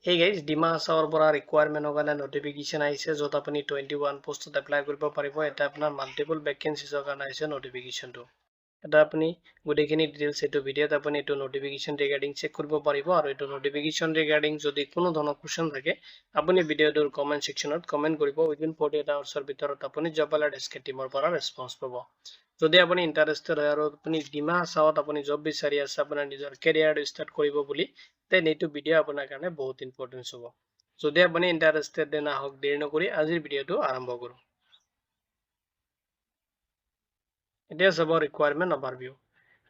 Hey guys, Dima হাছাওৰ পৰা ৰিকুৱাৰমেণ্টৰ কাৰণে নটিফিকেশ্যন আহিছে য'ত আপুনি 21 পোষ্টত এপ্লাই কৰিব পাৰিব। এটা আপোনাৰ মাল্টিপল ভেকেঞ্চিছৰ কাৰণে আহিছে নটিফিকেশ্যনটো। এটা আপুনি গোটেইখিনি ডিটেইলছ এইটো ভিডিঅ'ত আপুনি এইটো নটিফিকেশ্যন ৰিগাৰ্ডিং চেক কৰিব পাৰিব আৰু এইটো নটিফিকেশ্যন ৰিগাৰ্ডিং যদি কোনো ধৰণৰ কুৱেশ্যন থাকে আপুনি ভিডিঅ'টোৰ কমেণ্ট ছেকশ্যনত কমেণ্ট কৰিব। উইদিন 48 আৱাৰ্ছৰ ভিতৰত আপুনি জব এলাৰ্ট এছকে টিমৰ পৰা ৰেছপন্স পাব। যদি আপুনি ইণ্টাৰেষ্টেড হয় আৰু আপুনি ডিমা হাছাওত আপুনি জব বিচাৰি আছে আপোনাৰ নিজৰ কেৰিয়াৰটো ষ্টাৰ্ট কৰিব বুলি দেন এইটো ভিডিঅ' আপোনাৰ কাৰণে বহুত ইম্পৰ্টেন্ট হ'ব। যদি আপুনি ইণ্টাৰেষ্টেড দেন আহক দেৰি নকৰি আজিৰ ভিডিঅ'টো আৰম্ভ কৰোঁ। এতিয়া চাব ৰিকুৱাৰমেণ্ট অভাৰভিউ।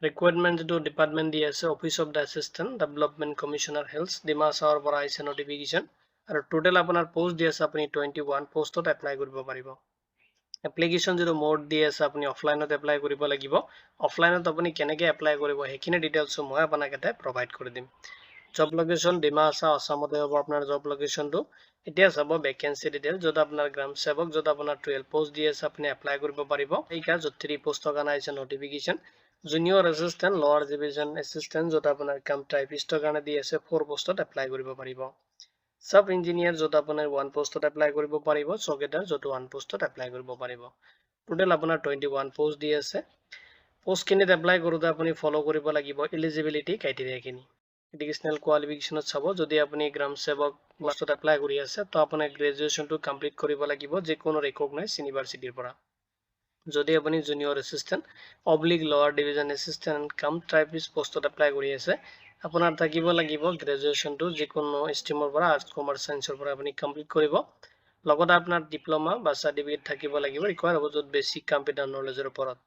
ৰিকুৱাৰমেণ্ট যিটো ডিপাৰ্টমেণ্ট দি আছে office of the assistant development commissioner health ডিমা হাছাওৰ পৰা আহিছে নটিফিকেশ্যন আৰু টোটেল আপোনাৰ পোষ্ট দি আছে আপুনি 21 পোষ্টত এপ্লাই কৰিব পাৰিব। এপ্লিকেশ্যন যিটো মোড দি আছে আপুনি অফলাইনত এপ্লাই কৰিব লাগিব। অফলাইনত আপুনি কেনেকৈ এপ্লাই কৰিব সেইখিনি ডিটেইলছ মই আপোনাক এটা প্ৰভাইড কৰি দিম। জব লোকেশ্যন ডিমা হাছাও আসামতে হ'ব আপোনাৰ জব লোকেশ্যনটো। এতিয়া চাব ভেকেঞ্চি ডিটেইল য'ত আপোনাৰ গ্ৰাম সেৱক য'ত আপোনাৰ 12 পোষ্ট দি আছে আপুনি এপ্লাই কৰিব পাৰিব। এইকা য'ত 3 পোষ্টৰ কাৰণে আহিছে নটিফিকেশ্যন। জুনিয়ৰ এছিষ্টেণ্ট লোৱাৰ ডিভিজন এছিষ্টেণ্ট য'ত আপোনাৰ কাম টাইপিষ্টৰ কাৰণে দি আছে 4 পোষ্টত এপ্লাই কৰিব পাৰিব। সাব ইঞ্জিনিয়াৰ য'ত আপোনাৰ 1 পোষ্টত এপ্লাই কৰিব পাৰিব। চৌকিদাৰ য'ত 1 পোষ্টত এপ্লাই কৰিব পাৰিব। টোটেল আপোনাৰ 21 পোষ্ট দি আছে। পোষ্টখিনিত এপ্লাই কৰোঁতে আপুনি ফ'ল' কৰিব লাগিব এলিজিবিলিটি ক্ৰাইটেৰিয়াখিনি। এডুকেশ্যনেল কোৱালিফিকেশ্যনত চাব যদি আপুনি গ্ৰাম সেৱক পোষ্টত এপ্লাই কৰি আছে তো আপোনাৰ গ্ৰেজুৱেশ্যনটো কমপ্লিট কৰিব লাগিব যিকোনো ৰিকগনাইজ ইউনিভাৰ্চিটিৰ পৰা। যদি আপুনি জুনিয়ৰ এছিষ্টেণ্ট অব্লিক লোৱাৰ ডিভিজন এছিষ্টেণ্ট কাম টাইপিষ্ট পোষ্টত এপ্লাই কৰি আছে আপোনাৰ থাকিব লাগিব গ্ৰেজুৱেশ্যনটো যিকোনো ষ্ট্ৰীমৰ পৰা আৰ্টছ কমাৰ্চ ছায়েন্সৰ পৰা আপুনি কমপ্লিট কৰিব। লগতে আপোনাৰ ডিপ্ল'মা বা চাৰ্টিফিকেট থাকিব লাগিব ৰিকুৱাৰ হ'ব য'ত বেছিক কম্পিউটাৰ নলেজৰ ওপৰত।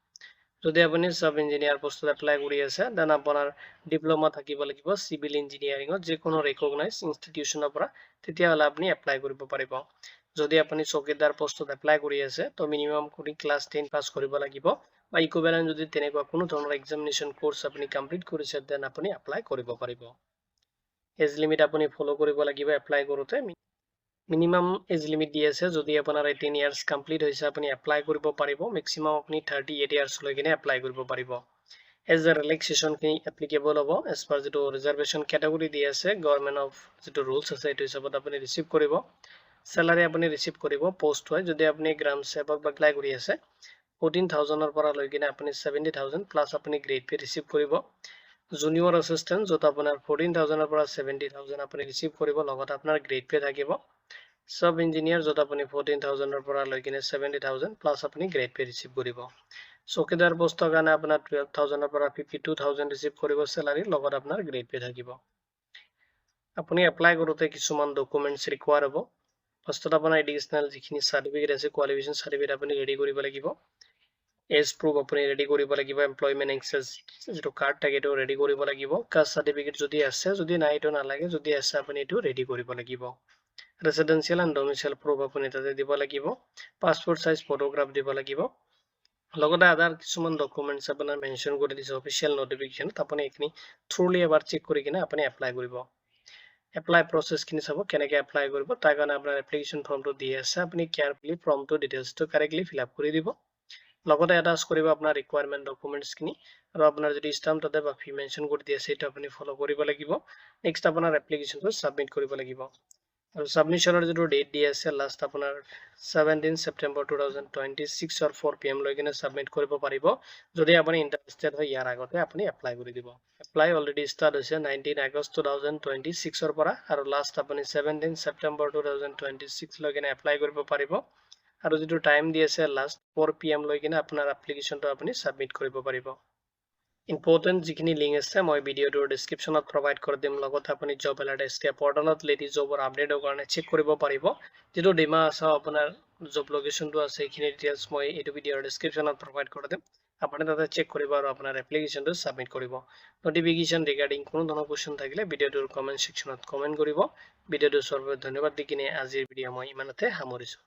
যদি আপুনি সাব ইঞ্জিনিয়াৰ পোষ্টত এপ্লাই কৰি আছে দেন আপোনাৰ ডিপ্ল'মা থাকিব লাগিব চিভিল ইঞ্জিনিয়াৰিঙত যিকোনো ৰিকগনাইজ ইনষ্টিটিউচনৰ পৰা তেতিয়াহ'লে আপুনি এপ্লাই কৰিব পাৰিব। যদি আপুনি চৌকিদাৰ পোষ্টত এপ্লাই কৰি আছে তো মিনিমাম কৰি ক্লাছ 10 পাছ কৰিব লাগিব বা ইকুইভেলেণ্ট যদি তেনেকুৱা কোনো ধৰণৰ এক্সামিনেশ্যন কোৰ্চ আপুনি কমপ্লিট কৰিছে দেন আপুনি এপ্লাই কৰিব পাৰিব। এজ লিমিট আপুনি ফ'ল' কৰিব লাগিব এপ্লাই কৰোঁতে। মিনিমাম এজ লিমিট দি আছে যদি আপোনাৰ 18 ইয়াৰ্ছ কমপ্লিট হৈছে আপুনি এপ্লাই কৰিব পাৰিব। মেক্সিমাম আপুনি 38 ইয়াৰ্ছ লৈ কিনে এপ্লাই কৰিব পাৰিব। এজ এ ৰিলেক্সেশ্যনখিনি এপ্লিকেবল হ'ব এজ পাৰ যিটো ৰিজাৰ্ভেশ্যন কেটেগৰী দি আছে গভৰ্ণমেণ্ট অফ যিটো ৰুলছ আছে সেইটো হিচাপত আপুনি ৰিচিভ কৰিব। চেলাৰী আপুনি ৰিচিভ কৰিব পোষ্ট হয় যদি আপুনি গ্ৰাম সেৱক বা এপ্লাই কৰি আছে 14,000ৰ পৰা লৈ কিনে আপুনি 70,000 প্লাছ আপুনি গ্ৰেড পে ৰিচিভ কৰিব। জুনিয়ৰ এছিষ্টেণ্ট য'ত আপোনাৰ 14,000ৰ পৰা 70,000 আপুনি ৰিচিভ কৰিব লগতে আপোনাৰ গ্ৰেড পে থাকিব। সাব ইঞ্জিনিয়াৰ য'ত আপুনি 14,000ৰ পৰা লৈ কিনে 70,000 প্লাছ আপুনি গ্ৰেড পে ৰিচিভ কৰিব। চৌকিদাৰ পোষ্টৰ কাৰণে আপোনাৰ 12,000ৰ পৰা 52,000 ৰিচিভ কৰিব চেলাৰী লগত আপোনাৰ গ্ৰেড পে থাকিব। আপুনি এপ্লাই কৰোঁতে কিছুমান ডকুমেণ্টছ ৰিকুৱাৰ হ'ব। ফাৰ্ষ্টত আপোনাৰ এডুকেশ্যনেল যিখিনি চাৰ্টিফিকেট আছে কোৱালিফিকেশ্যন চাৰ্টিফিকেট আপুনি ৰেডি কৰিব লাগিব। এজ প্ৰুফ আপুনি ৰেডি কৰিব লাগিব। এমপ্লয়মেণ্ট এক্সেছ যিটো কাৰ্ড থাকে এইটো ৰেডি কৰিব লাগিব। কাষ্ট চাৰ্টিফিকেট যদি আছে যদি নাই এইটো নালাগে যদি আছে আপুনি এইটো ৰেডি কৰিব লাগিব। ৰেচিডেঞ্চিয়েল এণ্ড ডমিচিয়েল প্ৰুফ আপুনি তাতে দিব লাগিব। পাছপোৰ্ট চাইজ ফটোগ্ৰাফ দিব লাগিব। লগতে আদাৰ কিছুমান ডকুমেণ্টছ আপোনাৰ মেনশ্যন কৰি দিছে অফিচিয়েল নটিফিকেশ্যনত আপুনি এইখিনি থ্ৰুলি এবাৰ চেক কৰি কিনে আপুনি এপ্লাই কৰিব। এপ্লাই প্ৰচেছখিনি চাব কেনেকৈ এপ্লাই কৰিব তাৰ কাৰণে আপোনাৰ এপ্লিকেশ্যন ফৰ্মটো দি আছে আপুনি কেয়াৰফুলি ফৰ্মটো ডিটেইলছটো কাৰেক্টলি ফিল আপ কৰি দিব। লগতে এটাচ কৰিব আপোনাৰ ৰিকুৱাৰমেণ্ট ডকুমেণ্টছখিনি আৰু আপোনাৰ যদি ষ্টাম্প তাতে বা ফি মেনশ্যন কৰি দি আছে সেইটো আপুনি ফ'ল' কৰিব লাগিব। নেক্সট আপোনাৰ এপ্লিকেশ্যনটো ছাবমিট কৰিব লাগিব আৰু ছাবমিশ্যনৰ যিটো ডেট দি আছে লাষ্ট আপোনাৰ 17 ছেপ্টেম্বৰ 2026 4 PM লৈ কিনে ছাবমিট কৰিব পাৰিব। যদি আপুনি ইণ্টাৰেষ্টেড হয় ইয়াৰ আগতে আপুনি এপ্লাই কৰি দিব। এপ্লাই অলৰেডি ষ্টাৰ্ট হৈছে 19 আগষ্ট 2026ৰ পৰা আৰু লাষ্ট আপুনি 17 ছেপ্টেম্বৰ 2026 লৈ কিনে এপ্লাই কৰিব পাৰিব আৰু যিটো টাইম দি আছে লাষ্ট 4 PM লৈ কিনে আপোনাৰ এপ্লিকেশ্যনটো আপুনি ছাবমিট কৰিব পাৰিব। ইম্পৰ্টেণ্ট যিখিনি লিংক আছে মই ভিডিঅ'টোৰ ডিছক্ৰিপশ্যনত প্ৰভাইড কৰি দিম লগতে আপুনি জব এলাৰ্ট এছকে পৰ্টেলত লেটেষ্ট জবৰ আপডেটৰ কাৰণে চেক কৰিব পাৰিব। যিটো ডিমা হাছাও আপোনাৰ জব লোকেশ্যনটো আছে সেইখিনি ডিটেইলছ মই এইটো ভিডিঅ'ৰ ডিছক্ৰিপশ্যনত প্ৰভাইড কৰি দিম। আপুনি তাতে চেক কৰিব আৰু আপোনাৰ এপ্লিকেশ্যনটো ছাবমিট কৰিব। নটিফিকেশ্যন ৰিগাৰ্ডিং কোনো ধৰণৰ কুৱেশ্যন থাকিলে ভিডিঅ'টোৰ কমেণ্ট ছেকশ্যনত কমেণ্ট কৰিব। ভিডিঅ'টো চোৱাৰ বাবে ধন্যবাদ দি কিনে আজিৰ ভিডিঅ' মই ইমানতে সামৰিছোঁ।